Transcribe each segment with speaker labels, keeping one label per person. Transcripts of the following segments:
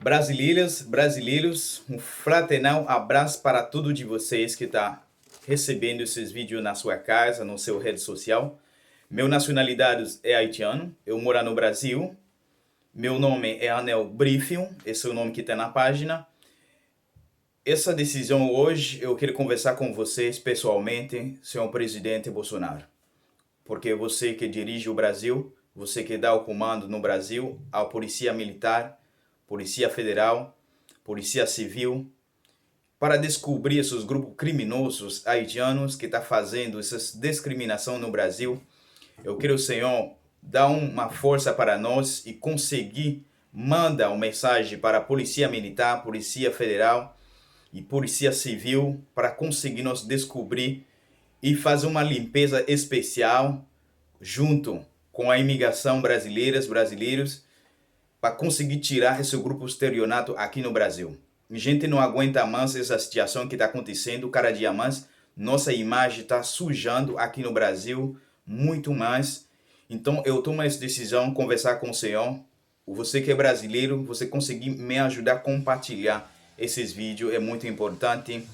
Speaker 1: Brasileiras, brasileiros, um fraternal abraço para todos de vocês que está recebendo esses vídeos na sua casa, no seu rede social. Meu nacionalidade é haitiano, eu moro no Brasil. Meu nome é Anel Briefing, esse é o nome que está na página. Essa decisão hoje eu quero conversar com vocês pessoalmente, senhor presidente Bolsonaro. Porque você que dirige o Brasil, você que dá o comando no Brasil, à Polícia Militar, Polícia Federal, Polícia Civil, para descobrir esses grupos criminosos haitianos que estão fazendo essa discriminação no Brasil. Eu quero, Senhor, dar uma força para nós e conseguir mandar uma mensagem para a Polícia Militar, Polícia Federal e Polícia Civil para conseguir nos descobrir e fazer uma limpeza especial junto com a imigração brasileiros, para conseguir tirar esse grupo estelionato aqui no Brasil. A gente não aguenta mais essa situação que está acontecendo, cada dia mais nossa imagem está sujando aqui no Brasil muito mais. Então eu tomo essa decisão, conversar com o Senhor. Você que é brasileiro, você conseguir me ajudar a compartilhar esses vídeos, é muito importante.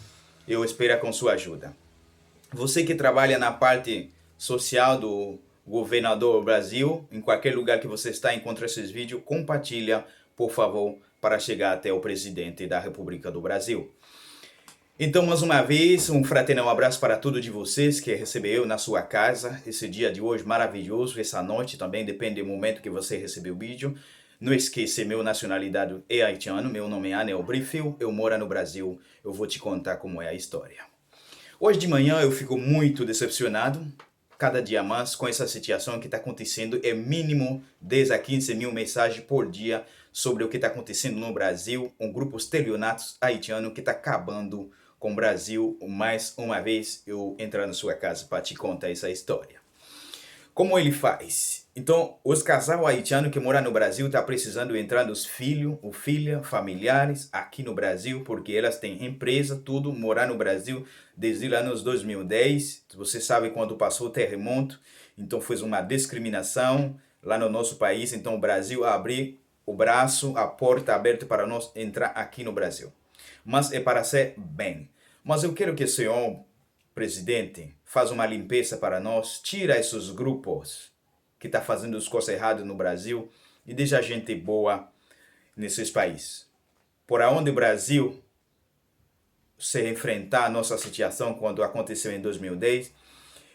Speaker 1: Eu espero com sua ajuda. Você que trabalha na parte social do governador do Brasil, em qualquer lugar que você está, encontra esses vídeos, compartilha, por favor, para chegar até o presidente da República do Brasil. Então, mais uma vez, um fraternal abraço para todos de vocês que recebeu na sua casa esse dia de hoje maravilhoso, essa noite também, depende do momento que você recebeu o vídeo. Não esqueça, minha nacionalidade é haitiano, meu nome é Anel Briefing, eu moro no Brasil, eu vou te contar como é a história. Hoje de manhã eu fico muito decepcionado, cada dia mais, com essa situação que está acontecendo. É mínimo 10 a 15 mil mensagens por dia sobre o que está acontecendo no Brasil. Um grupo estelionato haitiano que está acabando com o Brasil. Mais uma vez eu entrar na sua casa para te contar essa história. Como ele faz? Então, os casais haitianos que moram no Brasil estão precisando entrar nos filhos ou filhas, familiares aqui no Brasil, porque elas têm empresa, tudo, morar no Brasil desde lá nos 2010. Você sabe quando passou o terremoto, então foi uma discriminação lá no nosso país. Então o Brasil abriu o braço, a porta aberta para nós entrar aqui no Brasil. Mas é para ser bem. Mas eu quero que o senhor presidente faz uma limpeza para nós, tira esses grupos que estão fazendo as coisas erradas no Brasil e deixa a gente boa nesses países. Por onde o Brasil se enfrentar a nossa situação quando aconteceu em 2010,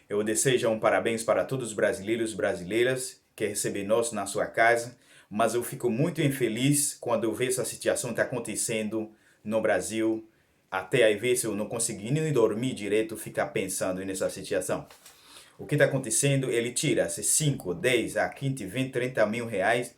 Speaker 1: eu desejo um parabéns para todos os brasileiros e brasileiras que recebem nós na sua casa, mas eu fico muito infeliz quando eu vejo essa situação está acontecendo no Brasil. Até às vezes eu não consegui nem dormir direito, ficar pensando nessa situação. O que está acontecendo? Ele tira 5, 10, a 15, 20, 30 mil reais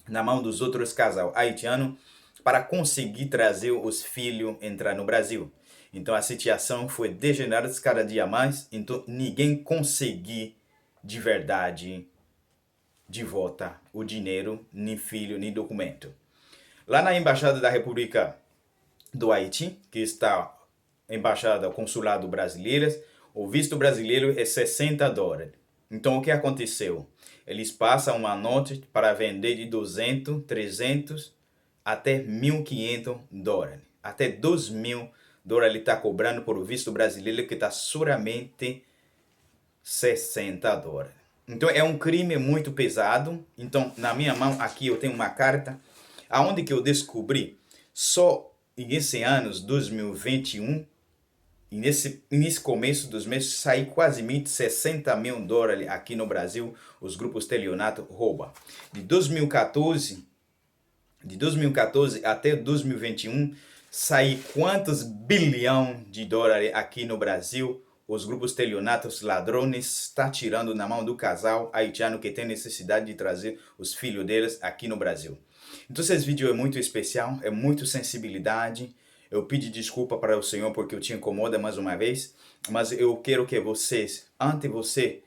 Speaker 1: na mão dos outros casais haitianos para conseguir trazer os filhos entrar no Brasil. Então a situação foi degenerando cada dia mais, então ninguém conseguiu de verdade de volta o dinheiro, nem filho, nem documento. Lá na Embaixada da República do Haiti, que está Embaixada Consulado Brasileiras, o visto brasileiro é 60 dólares. Então o que aconteceu? Eles passam uma nota para vender de 200, 300 até 1.500 dólares. Até 2.000 dólares ele está cobrando por o visto brasileiro que está somente 60 dólares. Então é um crime muito pesado. Então na minha mão aqui eu tenho uma carta aonde que eu descobri só nesse ano 2021 e nesse começo dos meses saiu quase 60 mil dólares aqui no Brasil, os grupos estelionato roubam. De 2014 até 2021 saiu quantos bilhões de dólares aqui no Brasil os grupos estelionatos ladrões estão tirando na mão do casal haitiano que tem necessidade de trazer os filhos deles aqui no Brasil. Então esse vídeo é muito especial, é muito sensibilidade. Eu pedi desculpa para o Senhor porque eu te incomoda mais uma vez, mas eu quero que vocês, antes de você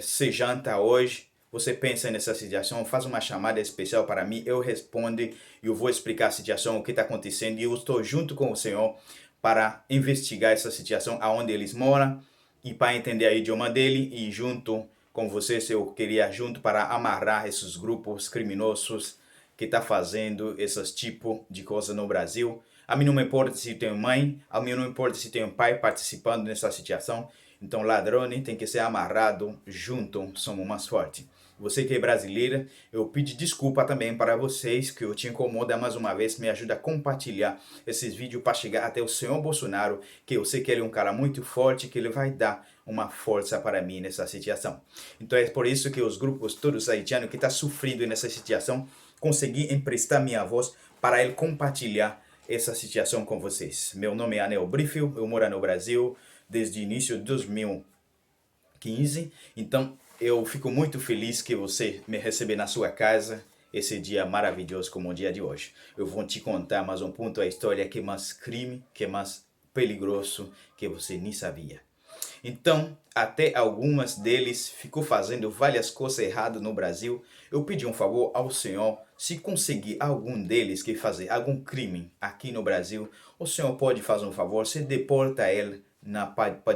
Speaker 1: se janta hoje, você pensa nessa situação, faz uma chamada especial para mim, eu respondo e eu vou explicar a situação, o que está acontecendo e eu estou junto com o Senhor para investigar essa situação, aonde eles moram e para entender o idioma dele e junto com vocês eu queria junto para amarrar esses grupos criminosos que está fazendo esses tipo de coisa no Brasil. A mim não me importa se tem mãe, a mim não importa se tem um pai participando nessa situação. Então, ladrone tem que ser amarrado junto, somos mais fortes. Você que é brasileira, eu pedi desculpa também para vocês que eu te incomodo mais uma vez. Me ajuda a compartilhar esses vídeos para chegar até o senhor Bolsonaro, que eu sei que ele é um cara muito forte, que ele vai dar uma força para mim nessa situação. Então é por isso que os grupos todos haitianos que estão sofrendo nessa situação, consegui emprestar minha voz para ele compartilhar essa situação com vocês. Meu nome é Anel Brifil, eu moro no Brasil desde o início de 2015, então eu fico muito feliz que você me receber na sua casa esse dia maravilhoso como o dia de hoje. Eu vou te contar mais um ponto da história que é mais crime, que é mais perigoso que você nem sabia. Então, até algumas deles ficou fazendo várias coisas erradas no Brasil. Eu pedi um favor ao Senhor, se conseguir algum deles que fazer algum crime aqui no Brasil, o Senhor pode fazer um favor, se deporta ele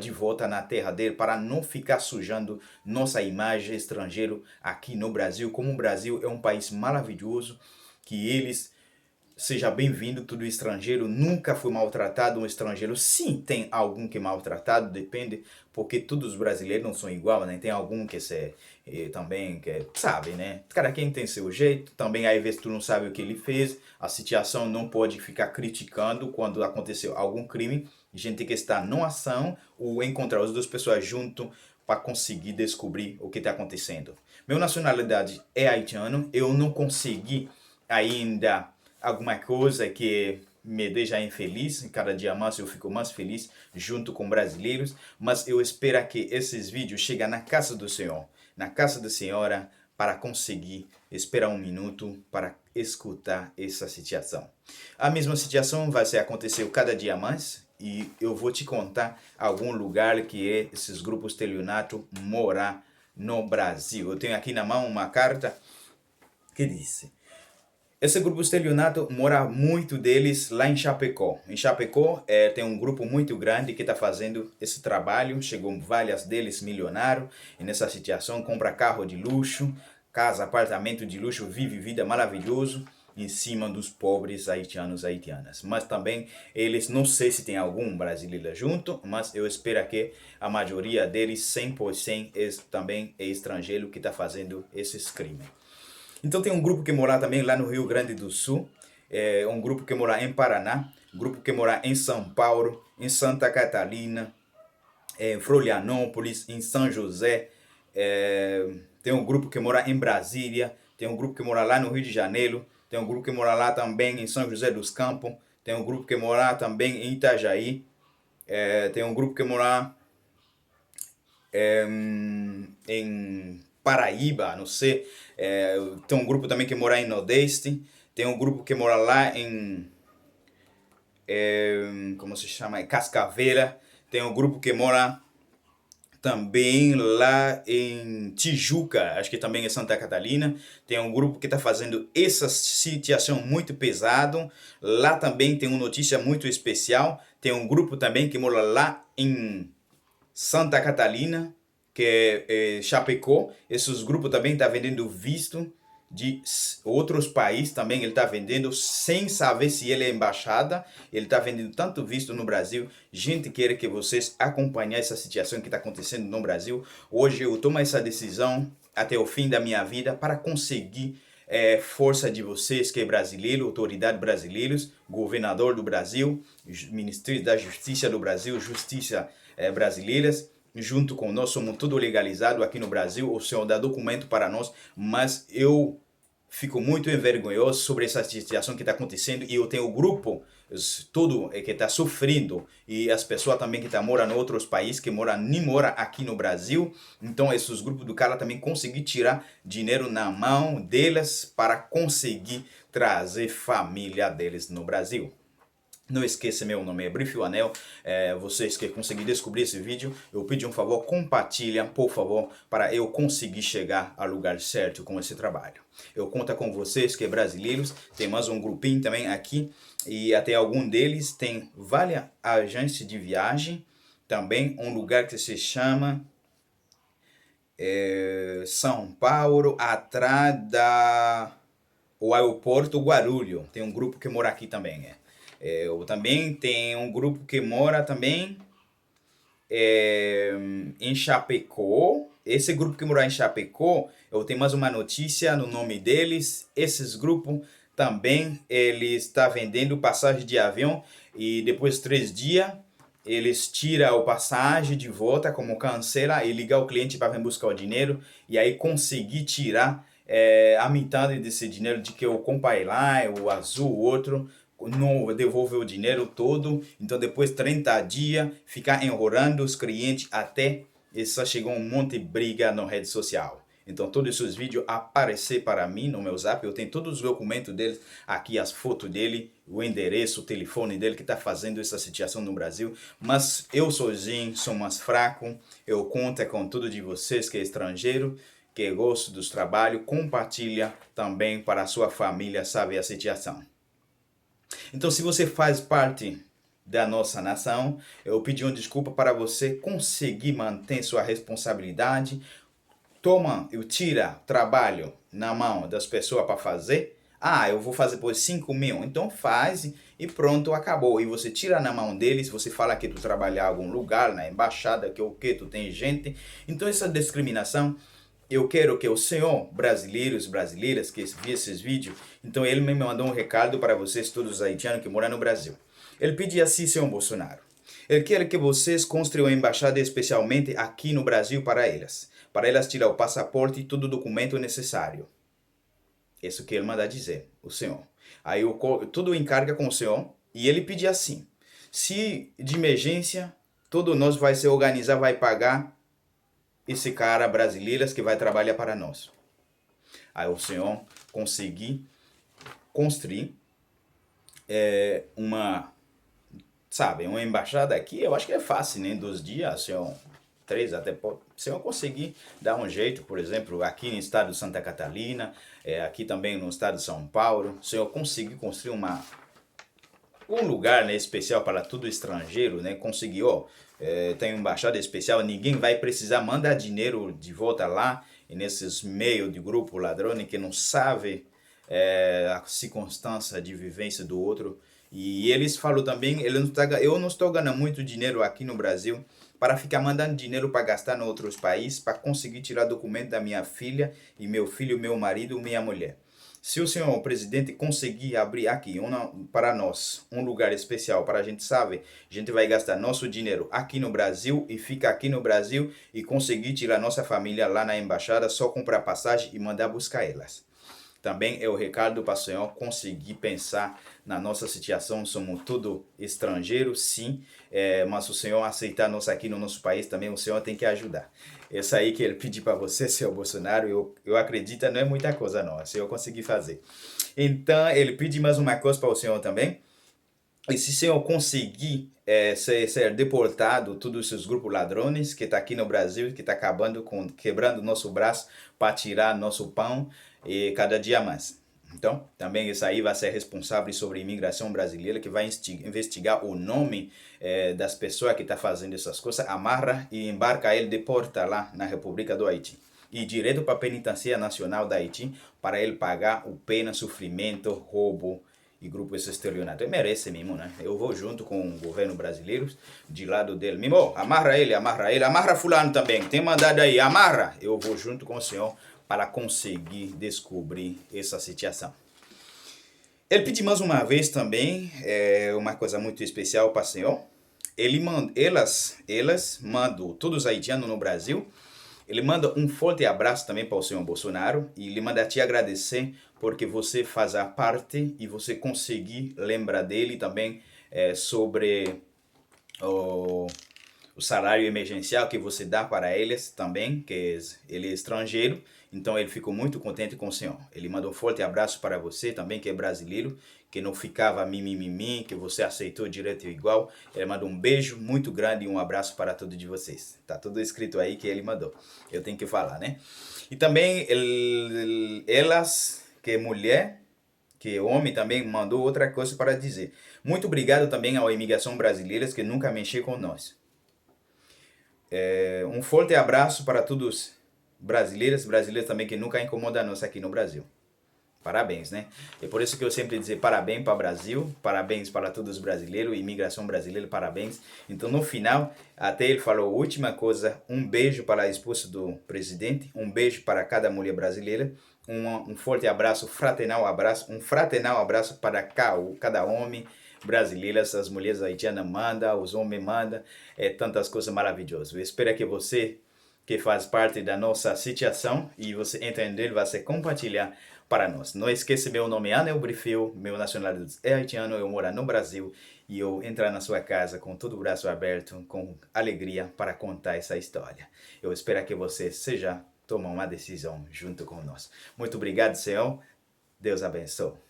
Speaker 1: de volta na terra dele para não ficar sujando nossa imagem estrangeira aqui no Brasil. Como o Brasil é um país maravilhoso, que eles seja bem-vindo, tudo estrangeiro nunca foi maltratado, um estrangeiro sim tem algum que é maltratado, depende, porque todos os brasileiros não são iguais, né? Tem algum que também, que sabe, né? Cada quem tem seu jeito, também às vezes tu não sabe o que ele fez, a situação não pode ficar criticando quando aconteceu algum crime, a gente tem que estar numa ação ou encontrar as duas pessoas junto para conseguir descobrir o que está acontecendo. Minha nacionalidade é haitiano, eu não consegui ainda alguma coisa que me deixa infeliz, cada dia mais eu fico mais feliz junto com brasileiros, mas eu espero que esses vídeos cheguem na casa do Senhor, na casa da Senhora, para conseguir esperar um minuto para escutar essa situação. A mesma situação vai se acontecer cada dia mais e eu vou te contar algum lugar que esses grupos estelionato morar no Brasil. Eu tenho aqui na mão uma carta que diz: esse grupo estelionato mora muito deles lá em Chapecó. Em Chapecó tem um grupo muito grande que está fazendo esse trabalho. Chegou várias deles milionários e nessa situação compra carro de luxo, casa, apartamento de luxo, vive vida maravilhoso em cima dos pobres haitianos e haitianas. Mas também eles, não sei se tem algum brasileiro junto, mas eu espero que a maioria deles, 100%, também é estrangeiro que está fazendo esses crimes. Então tem um grupo que mora também lá no Rio Grande do Sul, um grupo que mora em Paraná, um grupo que mora em São Paulo, em Santa Catarina, em Florianópolis, em São José, tem um grupo que mora em Brasília, tem um grupo que mora lá no Rio de Janeiro, tem um grupo que mora lá também em São José dos Campos, tem um grupo que mora também em Itajaí, tem um grupo que mora em Paraíba, não sei. Tem um grupo também que mora em Nordeste. Tem um grupo que mora lá como se chama? Cascaveira. Tem um grupo que mora também lá em Tijuca, acho que também é Santa Catarina. Tem um grupo que está fazendo essa situação muito pesado. Lá também tem uma notícia muito especial. Tem um grupo também que mora lá em Santa Catarina, que é Chapecó. Esses grupos também estão vendendo visto de outros países também. Ele está vendendo sem saber se ele é embaixada. Ele está vendendo tanto visto no Brasil. Gente, quero que vocês acompanhem essa situação que está acontecendo no Brasil. Hoje eu tomo essa decisão até o fim da minha vida para conseguir força de vocês que é brasileiro, autoridades brasileiros, governador do Brasil, Ministério da Justiça do Brasil, Justiça brasileiras, junto com nós, somos tudo legalizado aqui no Brasil, o senhor dá documento para nós, mas eu fico muito envergonhoso sobre essa situação que está acontecendo e eu tenho o grupo todo que está sofrendo e as pessoas também que moram em outros países, que nem moram aqui no Brasil. Então esses grupos do cara também conseguir tirar dinheiro na mão deles para conseguir trazer família deles no Brasil. Não esqueça, meu nome é Brifil Anel. Vocês que conseguiram descobrir esse vídeo, eu pedi um favor, compartilha, por favor, para eu conseguir chegar ao lugar certo com esse trabalho. Eu conto com vocês que é brasileiros, tem mais um grupinho também aqui, e até algum deles tem várias agências de viagem, também um lugar que se chama São Paulo, atrás da o aeroporto Guarulhos. Tem um grupo que mora aqui também. Eu também tem um grupo que mora também em Chapecó. Esse grupo que mora em Chapecó, eu tenho mais uma notícia no nome deles. Esses grupos também, eles estão vendendo passagem de avião e depois de 3 dias eles tiram o passagem de volta, como cancela, e liga o cliente para vir buscar o dinheiro e aí conseguir tirar a metade desse dinheiro de que eu comprei lá, o azul, o outro, não devolve o dinheiro todo. Então depois de 30 dias, ficar enrolando os clientes até só chegou um monte de briga na rede social. Então todos esses vídeos aparecer para mim no meu zap, eu tenho todos os documentos dele, aqui as fotos dele, o endereço, o telefone dele que está fazendo essa situação no Brasil. Mas eu sozinho sou mais fraco, eu conto com tudo de vocês que é estrangeiro, que gosta dos trabalhos, compartilha também para a sua família saber a situação. Então, se você faz parte da nossa nação, eu pedi uma desculpa para você conseguir manter sua responsabilidade. Toma, eu tira trabalho na mão das pessoas para fazer. Ah, eu vou fazer por 5 mil. Então faz e pronto, acabou. E você tira na mão deles, você fala que tu trabalha em algum lugar, na embaixada, que o que tu tem gente. Então essa discriminação, eu quero que o senhor brasileiros, brasileiras que viu esses vídeos, então ele me mandou um recado para vocês todos os haitianos que moram no Brasil. Ele pediu assim, senhor Bolsonaro. Ele quer que vocês construam uma embaixada especialmente aqui no Brasil para elas tirar o passaporte e todo o documento necessário. Isso que ele manda dizer, o senhor. Aí tudo encarga com o senhor e ele pede assim, se de emergência, todo nós vai se organizar, vai pagar esse cara brasileiro que vai trabalhar para nós. Aí o senhor conseguir construir uma embaixada aqui, eu acho que é fácil, né? 2 dias, senhor, 3 até pode. Se eu conseguir dar um jeito, por exemplo, aqui no estado de Santa Catarina, aqui também no estado de São Paulo, se eu conseguir construir um lugar, né, especial para todo estrangeiro, né, conseguir, tem uma embaixada especial, ninguém vai precisar mandar dinheiro de volta lá, e nesses meios de grupo ladrões que não sabe a circunstância de vivência do outro. E eles falam também, eu não estou ganhando muito dinheiro aqui no Brasil para ficar mandando dinheiro para gastar em outros países, para conseguir tirar documento da minha filha e meu filho, meu marido, minha mulher. Se o senhor presidente conseguir abrir aqui para nós um lugar especial para a gente saber, a gente vai gastar nosso dinheiro aqui no Brasil e fica aqui no Brasil e conseguir tirar nossa família lá na embaixada, só comprar passagem e mandar buscar elas. Também é o recado para o senhor conseguir pensar na nossa situação. Somos tudo estrangeiros, sim, mas o senhor aceitar nós aqui no nosso país também, o senhor tem que ajudar. Essa aí que ele pediu para você, senhor Bolsonaro, eu acredito, não é muita coisa não, se eu conseguir fazer. Então, ele pede mais uma coisa para o senhor também. E se o senhor conseguir ser deportado, todos esses grupos ladrões que está aqui no Brasil, que está quebrando nosso braço para tirar nosso pão e cada dia mais. Então, também isso aí vai ser responsável sobre a imigração brasileira, que vai investigar o nome das pessoas que estão fazendo essas coisas, amarra e embarca ele, deporta lá na República do Haiti. E direto para a Penitenciária Nacional da Haiti, para ele pagar o pena, sofrimento, roubo e grupo esse estelionato. Ele merece mesmo, né? Eu vou junto com o governo brasileiro, de lado dele mesmo. Amarra ele, amarra fulano também, tem mandado aí, amarra. Eu vou junto com o senhor para conseguir descobrir essa situação. Ele pediu mais uma vez também uma coisa muito especial para o senhor. Elas mandam todos os haitianos no Brasil. Ele manda um forte abraço também para o senhor Bolsonaro e ele manda te agradecer porque você faz a parte e você conseguir lembrar dele também sobre o salário emergencial que você dá para eles também, que ele é estrangeiro. Então ele ficou muito contente com o senhor. Ele mandou um forte abraço para você também, que é brasileiro, que não ficava mimimi, que você aceitou direto e igual. Ele mandou um beijo muito grande e um abraço para todos de vocês. Tá tudo escrito aí que ele mandou. Eu tenho que falar, né? E também elas, que é mulher, que homem também mandou outra coisa para dizer. Muito obrigado também à imigração brasileira que nunca mexeu com nós. Um forte abraço para todos brasileiros também que nunca incomodam nós aqui no Brasil. Parabéns, né? É por isso que eu sempre dizer parabéns para o Brasil, parabéns para todos os brasileiros, imigração brasileira, parabéns. Então, no final, até ele falou a última coisa, um beijo para a esposa do presidente, um beijo para cada mulher brasileira, um forte abraço, um fraternal abraço para cada homem brasileiro, essas mulheres haitianas mandam, os homens mandam, tantas coisas maravilhosas. Eu espero que você que faz parte da nossa situação e você entender, vai se compartilhar para nós. Não esqueça, meu nome é Anel Brifeu, meu nacionalidade é haitiano, eu moro no Brasil e eu entrar na sua casa com todo o braço aberto, com alegria para contar essa história. Eu espero que você seja tomar uma decisão junto conosco. Muito obrigado, Senhor. Deus abençoe.